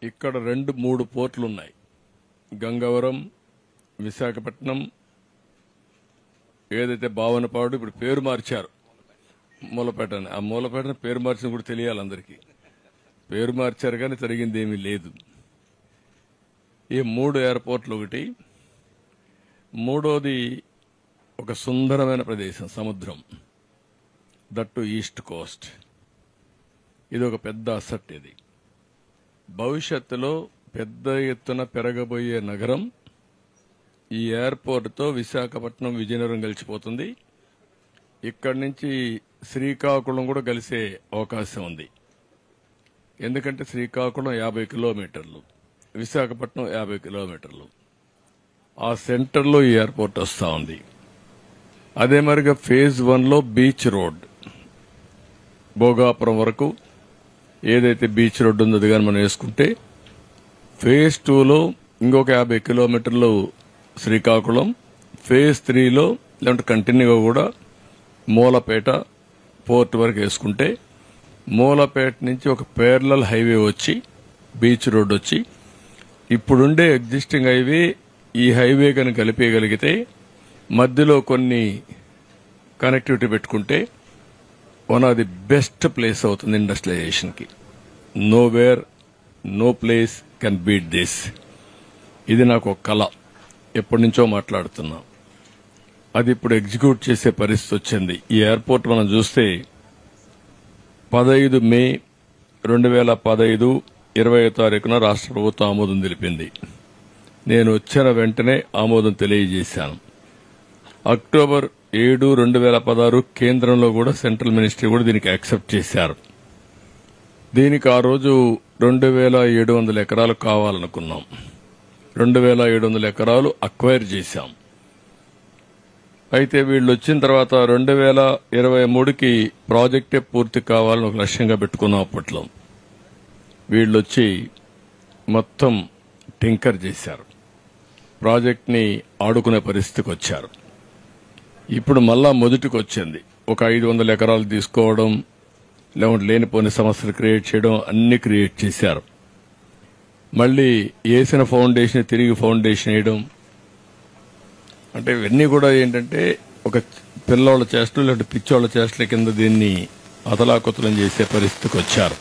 ఇక్కడ 2-3 పోర్టులున్నాయి. గంగవరం, విశాఖపట్నం, ఏదైతే భావనపాడు ఇప్పుడు పేరు మార్చారు మూలపేట అని. ఆ మూలపేటని పేరు మార్చిన కూడా తెలియాలి అందరికీ. పేరు మార్చారు కానీ జరిగింది ఏమీ లేదు. ఈ 3 ఎయిర్పోర్ట్లు ఒకటి. మూడోది ఒక సుందరమైన ప్రదేశం, సముద్రం, దట్టు ఈస్ట్ కోస్ట్. ఇది ఒక పెద్ద అసెట్. ఇది భవిష్యత్తులో పెద్ద ఎత్తున పెరగబోయే నగరం. ఈ ఎయిర్పోర్ట్తో విశాఖపట్నం, విజయనగరం కలిసిపోతుంది. ఇక్కడి నుంచి శ్రీకాకుళం కూడా కలిసే అవకాశం ఉంది. ఎందుకంటే శ్రీకాకుళం 50 కిలోమీటర్లు, విశాఖపట్నం 50 కిలోమీటర్లు. ఆ సెంటర్లో ఈ ఎయిర్పోర్ట్ వస్తూ ఉంది. అదే మరిగా ఫేజ్ 1లో బీచ్ రోడ్ భోగాపురం వరకు ఏదైతే బీచ్ రోడ్ ఉందో అది కానీ మనం వేసుకుంటే, ఫేజ్ 2లో ఇంకొక 50 కిలోమీటర్లు శ్రీకాకుళం, ఫేజ్ 3లో లేదంటే కంటిన్యూగా కూడా మూలపేట పోర్ట్ వరకు వేసుకుంటే, మూలపేట నుంచి ఒక పేర్లల్ హైవే వచ్చి బీచ్ రోడ్ వచ్చి ఇప్పుడుండే ఎగ్జిస్టింగ్ హైవే ఈ హైవే కనుక కలిపేయగలిగితే, మధ్యలో కొన్ని కనెక్టివిటీ పెట్టుకుంటే one of the best place అవుతుంది ఇండస్ట్రియలైజేషన్కి. Nowhere, no place can beat this. ఇది నాకు ఒక కళ, ఎప్పటి నుంచో మాట్లాడుతున్నా. అది ఇప్పుడు ఎగ్జిక్యూట్ చేసే పరిస్థితి వచ్చింది. ఈ ఎయిర్పోర్ట్ మనం చూస్తే 15 మే 2015 20వ తారీఖున రాష్ట్ర ప్రభుత్వం ఆమోదం తెలిపింది. నేను వచ్చిన వెంటనే ఆమోదం తెలియజేశాను. అక్టోబర్ 7, 2016 కేంద్రంలో కూడా సెంట్రల్ మినిస్ట్రీ కూడా దీనికి యాక్సెప్ట్ చేశారు. దీనికి ఆ రోజు 2700 ఎకరాలు కావాలనుకున్నాం. 2700 ఎకరాలు అక్వైర్ చేశాం. అయితే వీళ్ళు వచ్చిన తర్వాత 2023కి ప్రాజెక్టే పూర్తి కావాలని ఒక లక్ష్యంగా పెట్టుకున్నాం. అప్పట్లో వీళ్ళు వచ్చి మొత్తం టింకర్ చేశారు, ప్రాజెక్ట్ ని ఆడుకునే పరిస్థితికి వచ్చారు. ఇప్పుడు మళ్ళా మొదటికి వచ్చింది. ఒక 500 ఎకరాలు తీసుకోవడం, లేకుంటే లేనిపోని సమస్యలు క్రియేట్ చేయడం, అన్ని క్రియేట్ చేశారు. మళ్లీ వేసిన ఫౌండేషన్ తిరిగి ఫౌండేషన్ వేయడం, అంటే ఇవన్నీ కూడా ఏంటంటే ఒక పిల్లోళ్ల చేష్టలు లేదంటే పిచ్చోళ్ల చేష్టల కింద దీన్ని అతలాకుతలం చేసే పరిస్థితికి వచ్చారు.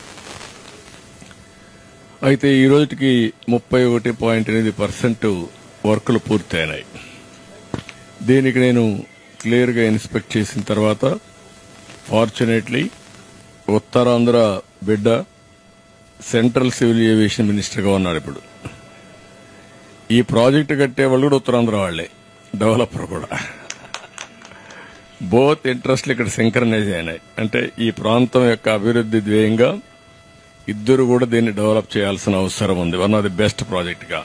అయితే ఈ రోజుకి 31.8% వర్కులు పూర్తయినాయి. దీనికి నేను క్లియర్ గా ఇన్స్పెక్ట్ చేసిన తర్వాత, ఫార్చునేట్లీ ఉత్తరాంధ్ర బిడ్డ సెంట్రల్ సివిల్ ఏవియేషన్ మినిస్టర్ గా ఉన్నాడు. ఇప్పుడు ఈ ప్రాజెక్టు కట్టే వాళ్ళు కూడా ఉత్తరాంధ్ర వాళ్లే, డెవలపర్ కూడా. బోత్ ఇంట్రెస్ట్లు ఇక్కడ సింక్రనైజ్ అయినాయి. అంటే ఈ ప్రాంతం యొక్క అభివృద్ది ధ్యేయంగా ఇద్దరు కూడా దీన్ని డెవలప్ చేయాల్సిన అవసరం ఉంది. One of the best project గా.